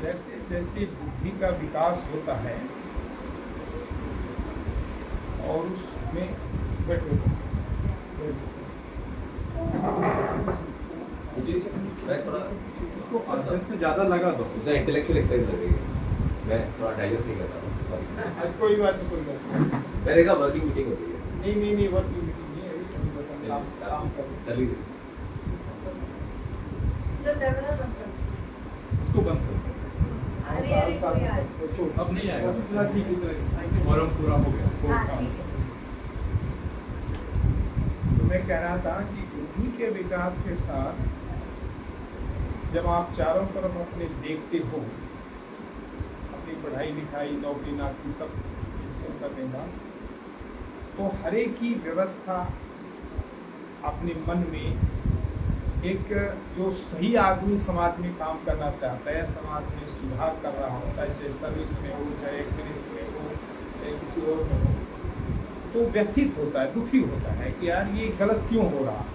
जैसे जैसे बुद्धि का विकास होता है और उसमें बैठो मैं थोड़ा से ज़्यादा लगा दो, उसका इंटेलेक्चुअल एक्सरसाइज लगेगी, मैं थोड़ा डाइजेस्ट नहीं कर रहा हूँ, सॉरी। कोई बात नहीं, कोई बात नहीं। मैंने कहा वर्किंग मीटिंग हो रही है। नहीं वर्किंग मीटिंग नहीं है, काम कर लीजिए। उसको बंद करो। अब नहीं आएगा, फॉर्म पूरा हो गया। हाँ, ठीक है। तो मैं कह रहा था कि बुद्धि के विकास के साथ जब आप चारों तरफ अपने देखते हो, अपनी पढ़ाई लिखाई नौकरी नाकरी सब सिस्टम करने का, तो हर एक की व्यवस्था अपने मन में एक जो सही आदमी समाज में काम करना चाहता है, समाज में सुधार कर रहा होता है, चाहे सर्विस में हो, चाहे एक्टिविस्ट में हो, चाहे किसी और में हो, तो व्यथित होता है, दुखी होता है कि यार ये गलत क्यों हो रहा है।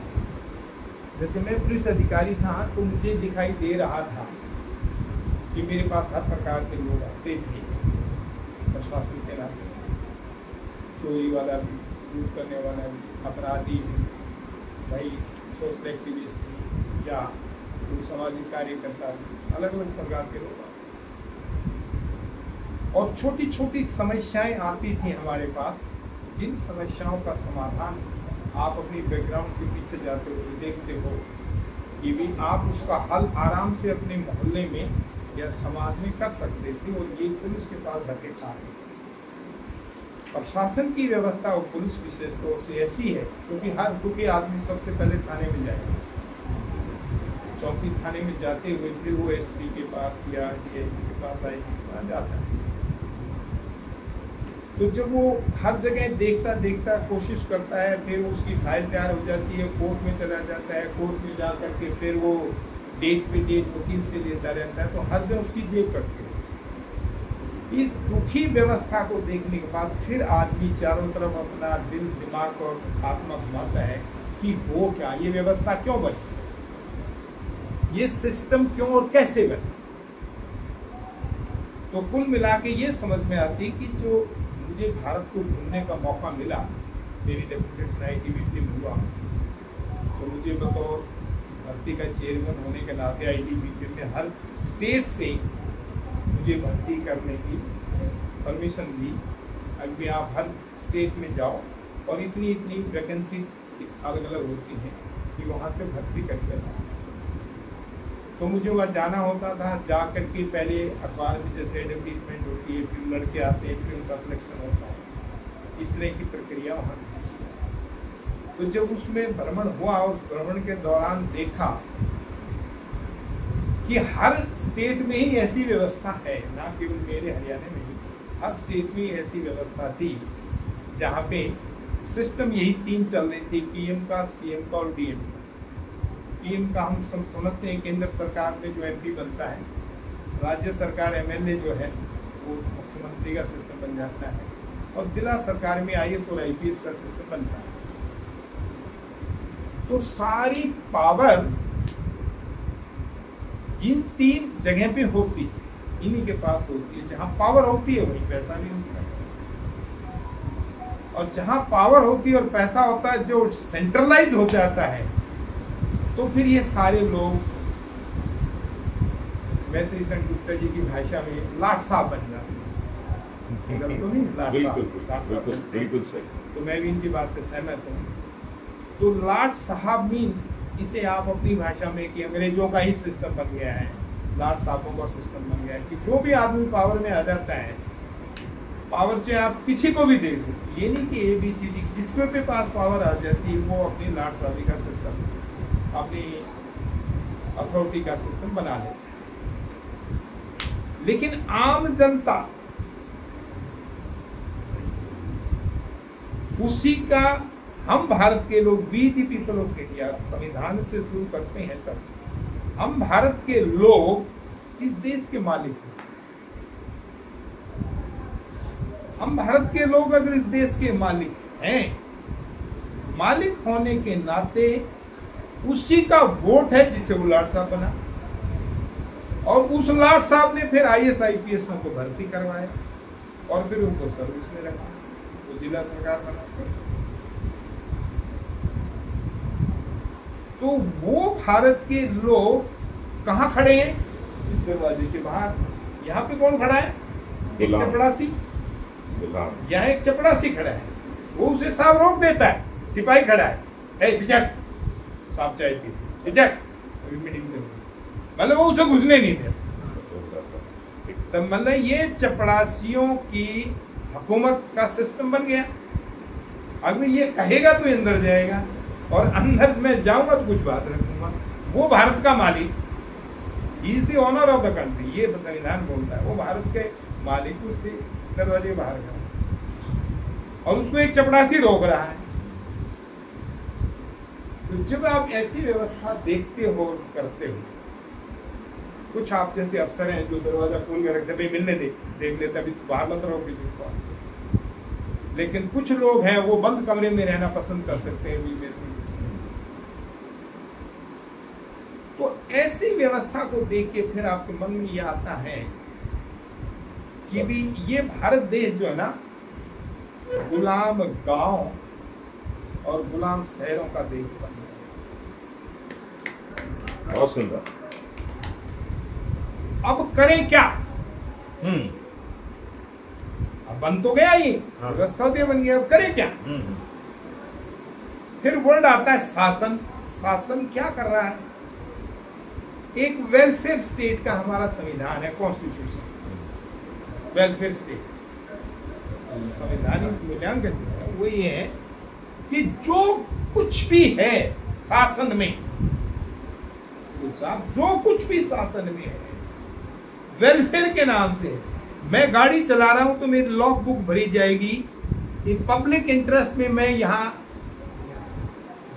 जैसे मैं पुलिस अधिकारी था तो मुझे दिखाई दे रहा था कि मेरे पास हर प्रकार के लोग आते थे प्रशासन के नाते, चोरी वाला भी, लूट करने वाला भी, अपराधी भी, भाई सोशल एक्टिविस्ट भी, या कोई सामाजिक कार्यकर्ता भी, अलग अलग प्रकार के लोग आते। और छोटी छोटी समस्याएं आती थी हमारे पास, जिन समस्याओं का समाधान आप अपनी बैकग्राउंड के पीछे जाते हो देखते हो कि भी आप उसका हल आराम से अपने मोहल्ले में या समाज में कर सकते थे, और ये पुलिस के पास धके खाते। प्रशासन की व्यवस्था और पुलिस विशेष तौर से ऐसी है क्योंकि आदमी सबसे पहले थाने में जाएगा, चौकी थाने में जाते हुए फिर वो एसपी के पास या डीआईजी के पास आईजी के पास जाता है। तो जब वो हर जगह देखता देखता कोशिश करता है, फिर उसकी फाइल तैयार हो जाती है, कोर्ट में चला जाता है, कोर्ट में जा करके फिर वो डेट पे डेट वकील से लेता रहता है, तो हर जगह उसकी जेब कटती है। इस दुखी व्यवस्था को देखने के बाद फिर आदमी चारों तरफ अपना दिल दिमाग और आत्मा घुमाता है कि हो क्या, ये व्यवस्था क्यों बनी, ये सिस्टम क्यों और कैसे बने। तो कुल मिला के ये समझ में आती कि जो मुझे भारत को घूमने का मौका मिला, मेरी डेपुटेशन ITBP में हुआ, तो मुझे बतौर भर्ती का चेयरमैन होने के नाते ITBP में हर स्टेट से मुझे भर्ती करने की परमिशन दी। अभी आप हर स्टेट में जाओ और इतनी इतनी वैकेंसी अलग अलग होती हैं कि वहाँ से भर्ती करके लाओ। तो मुझे वहाँ जाना होता था, जा कर के पहले अखबार में जैसे एडवर्टीजमेंट होती है, फिर लड़के आते हैं, फिर उनका सिलेक्शन होता है, इस तरह की प्रक्रिया वहाँ थी। तो जब उसमें भ्रमण हुआ और उस भ्रमण के दौरान देखा कि हर स्टेट में ही ऐसी व्यवस्था है, ना केवल मेरे हरियाणा में ही, हर स्टेट में ऐसी व्यवस्था थी जहाँ पे सिस्टम यही तीन चल रही थी, PM का, CM का और DM का। PM का हम सब समझते हैं केंद्र सरकार में जो MP बनता है, राज्य सरकार MLA जो है वो मुख्यमंत्री का सिस्टम बन जाता है, और जिला सरकार में IAS और IPS का सिस्टम बनता है। तो सारी पावर इन तीन जगह पे होती है, इन्हीं के पास होती है। जहां पावर होती है वहीं पैसा भी होता है, और जहां पावर होती है और पैसा होता है, जो सेंट्रलाइज हो जाता है, तो फिर ये सारे लोग मैत्री सेन गुप्ता जी की भाषा में लाट साहब बन जाते हैं। तो नहीं, लाट साहब बिल्कुल सही। तो मैं भी इनकी बात से सहमत हूँ। तो लाट साहब मीन्स इसे आप अपनी भाषा में कि अंग्रेजों का ही सिस्टम बन गया है, लाट साहबों का सिस्टम बन गया है कि जो भी आदमी पावर में आ जाता है, पावर चाहे आप किसी को भी दे दो, ये नहीं कि ABCD, जिसके पे पास पावर आ जाती है वो अपनी लाट साहबी का सिस्टम, अपनी अथॉरिटी का सिस्टम बना लेते हैं। लेकिन आम जनता उसी का, हम भारत के लोग, we the people of India, संविधान से शुरू करते हैं तब, हम भारत के लोग इस देश के मालिक हैं। हम भारत के लोग अगर इस देश के मालिक हैं, मालिक होने के नाते उसी का वोट है जिसे वो लाट साहब बना, और उस लाट साहब ने फिर IAS IPS को भर्ती करवाया और फिर उनको सर्विस में रखा, वो जिला सरकार बना। तो वो भारत के लोग कहाँ खड़े हैं? इस दरवाजे के बाहर। यहाँ पे कौन खड़ा है? एक चपड़ासी। यहाँ एक चपड़ासी खड़ा है, वो उसे साहब रोक देता है। सिपाही खड़ा है, पिचक साहब चाय पी, पिचक अभी मीटिंग चल रही, मतलब वो उसे घुसने नहीं देता। तो मतलब ये चपड़ासियों की हुकूमत का सिस्टम बन गया। अगर ये कहेगा तो अंदर जाएगा और अंदर मैं जाऊंगा तो कुछ बात रखूंगा। वो भारत का मालिक, he is the owner of the country, ये संविधान बोलता है। वो भारत के मालिक उसके दरवाजे बाहर का और उसको एक चपड़ासी रोक रहा है। तो जब आप ऐसी व्यवस्था देखते हो, करते हो, कुछ आप जैसे अफसर हैं जो दरवाजा खोल के रखते, भाई मिलने दे, देख लेते, अभी बाहर मत रहो किसी को। लेकिन कुछ लोग हैं वो बंद कमरे में रहना पसंद कर सकते हैं। तो ऐसी व्यवस्था को देख के फिर आपके मन में ये आता है कि भी ये भारत देश जो है ना, गुलाम गांव और गुलाम शहरों का देश बन गया। बहुत सुंदर। अब करें क्या? अब बन तो गया ये, व्यवस्था तो बन गया, अब करें क्या? फिर वर्ड आता है शासन। शासन क्या कर रहा है? एक वेलफेयर स्टेट का हमारा संविधान है, कॉन्स्टिट्यूशन। वेलफेयर स्टेट संवैधानिक मूल्यांकन वो ये है कि जो कुछ भी है शासन में, जो कुछ भी शासन में है वेलफेयर के नाम से, मैं गाड़ी चला रहा हूं तो मेरी लॉग बुक भरी जाएगी, इन पब्लिक इंटरेस्ट में मैं यहाँ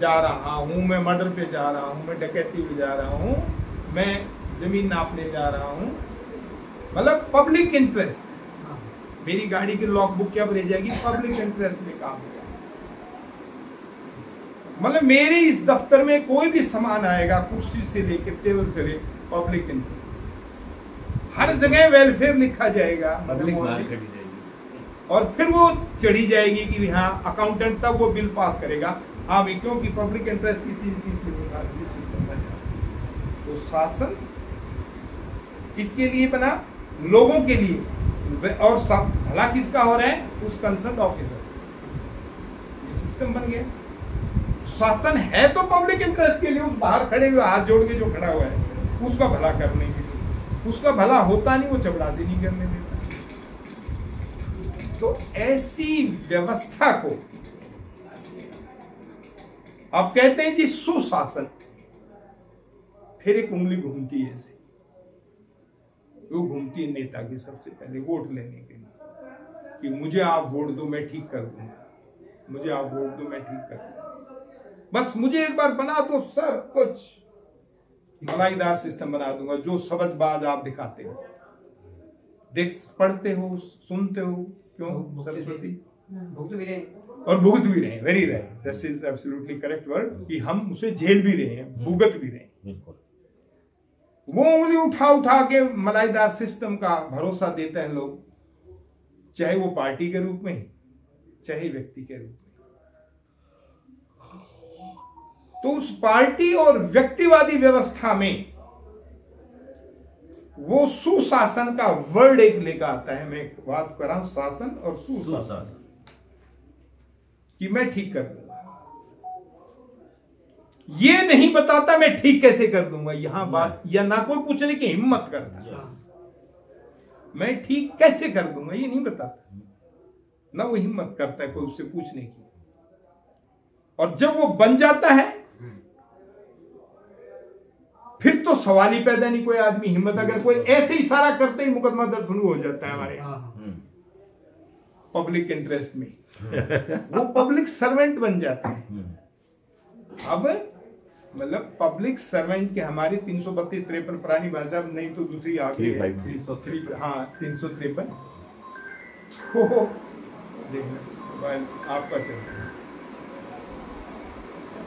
जा रहा हूं, मैं मर्डर पे जा रहा हूं, मैं डकैती पे जा रहा हूं, मैं जमीन नापने जा रहा हूं, मतलब पब्लिक इंटरेस्ट। मेरी गाड़ी की लॉग बुक क्या भरी जाएगी? पब्लिक इंटरेस्ट में काम होगा। मतलब मेरे इस दफ्तर में कोई भी सामान आएगा, कुर्सी से लेकर टेबल से लेकर, पब्लिक इंटरेस्ट। हर जगह वेलफेयर लिखा जाएगा, और फिर वो चढ़ी जाएगी कि हाँ अकाउंटेंट तब वो बिल पास करेगा। हाँ भी क्योंकि पब्लिक इंटरेस्ट की चीज थी, इसलिए वो सारा सिस्टम बन जाता। तो शासन किसके लिए बना? लोगों के लिए। और सब भला किसका हो रहा है? उस कंसर्न ऑफिसर। ये सिस्टम बन गया। शासन है तो पब्लिक इंटरेस्ट के लिए, उस बाहर खड़े हुए हाथ जोड़ के जो खड़ा हुआ है उसका भला करने के लिए। उसका भला होता नहीं, वो चपड़ासी नहीं करने देता। तो ऐसी व्यवस्था को आप कहते हैं जी सुशासन। फिर एक उंगली घूमती है ऐसी, वो घूमती है नेता की सबसे पहले वोट लेने के लिए कि मुझे आप वोट दो मैं ठीक कर दूंगा, मुझे आप वोट दो मैं ठीक कर दूंगा, बस मुझे एक बार बना दो, सब कुछ मलाईदार सिस्टम बना दूंगा। जो सबजबाज आप दिखाते हो, देख पढ़ते हो, सुनते हो, क्यों सरस्वती और भुगत भी रहे हैं। Very right, this is absolutely correct word कि हम उसे झेल भी रहे हैं, भुगत भी रहे हैं। वो उंगली उठा उठा के मलाईदार सिस्टम का भरोसा देते हैं लोग, चाहे वो पार्टी के रूप में चाहे व्यक्ति के रूप में। तो उस पार्टी और व्यक्तिवादी व्यवस्था में वो सुशासन का वर्ड एक लेकर आता है। मैं बात कर रहा हूं शासन और सुशासन कि मैं ठीक कर दूंगा। ये नहीं बताता मैं ठीक कैसे कर दूंगा, यहां बात या ना कोई पूछने की हिम्मत करता। मैं ठीक कैसे कर दूंगा ये नहीं बताता, ना वो हिम्मत करता है कोई उससे पूछने की। और जब वो बन जाता है फिर तो सवाल ही पैदा नहीं, कोई आदमी हिम्मत, अगर कोई ऐसे इशारा करते ही मुकदमा दर्ज शुरू हो जाता है हमारे पब्लिक इंटरेस्ट में। वो पब्लिक सर्वेंट बन जाते हैं। अब मतलब पब्लिक सर्वेंट के हमारी 332-53 पुरानी भाषा नहीं तो दूसरी आ गई है 353। हाँ 353। तो देखना आपका चलता है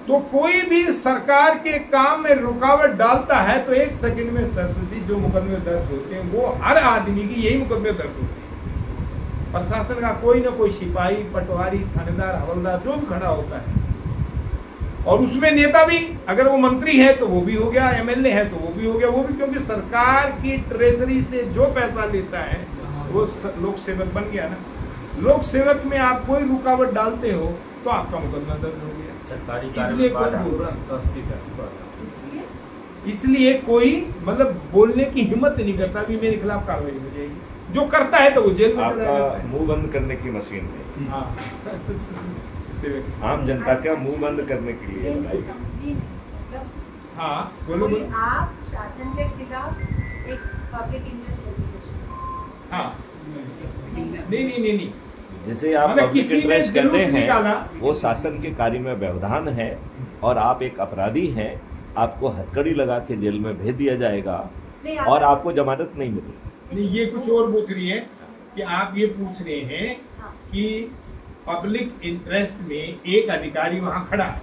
तो कोई भी सरकार के काम में रुकावट डालता है तो 1 सेकंड में सरस्वती जो मुकदमे दर्ज होते हैं वो हर आदमी की यही मुकदमे दर्ज होते हैं। प्रशासन का कोई ना कोई सिपाही, पटवारी, थानेदार, हवलदार जो भी खड़ा होता है, और उसमें नेता भी, अगर वो मंत्री है तो वो भी हो गया, एमएलए है तो वो भी हो गया, वो भी क्योंकि सरकार की ट्रेजरी से जो पैसा लेता है वो लोक सेवक बन गया ना। लोक सेवक में आप कोई रुकावट डालते हो तो आपका मुकदमा दर्ज हो गया। इसलिए कोई मतलब बोलने की हिम्मत नहीं करता भी मेरे खिलाफ कार्रवाई हो जाएगी। जो करता है तो वो जेल में चला जाता है। मुंह बंद करने की मशीन है। हाँ। आम जनता का मुंह बंद करने के लिए बनाई। हाँ बोलो बोलो। आप शासन के खिलाफ एक पब्लिक इंटरेस्ट लिटिगेशन। हाँ नहीं जिसे आप मतलब पब्लिक किसी ने इंटरेस्ट कहते जुलूस निकाला। हैं वो शासन के कार्य में व्यवधान है और आप एक अपराधी हैं, आपको हथकड़ी लगा के जेल में भेज दिया जाएगा और आपको जमानत नहीं मिलेगी। नहीं, ये कुछ और पूछ रही है कि आप ये पूछ रहे हैं कि पब्लिक इंटरेस्ट में एक अधिकारी वहाँ खड़ा है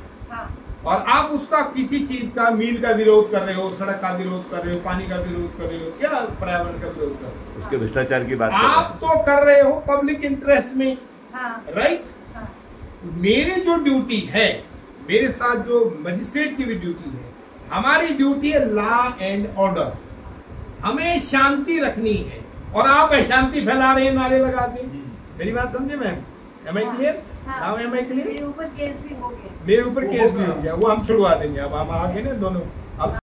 और आप उसका किसी चीज का, मील का विरोध कर रहे हो, सड़क का विरोध कर रहे हो, पानी का विरोध कर रहे हो, क्या पर्यावरण का विरोध कर रहे हो, उसके भ्रष्टाचार की बात आप तो कर रहे हो पब्लिक इंटरेस्ट में। हाँ। राइट। मेरी जो ड्यूटी है, मेरे साथ जो मजिस्ट्रेट की भी ड्यूटी है, हमारी ड्यूटी है लॉ एंड ऑर्डर। हमें शांति रखनी है और आप अशांति फैला रहे हैं नारे लगा के। मेरी बात समझे ma'am? Am I clear? Now am I clear? मेरे ऊपर केस भी हो गया। मेरे ऊपर केस भी हो गया, वो हम छुड़वा देंगे। अब हम आगे ना दोनों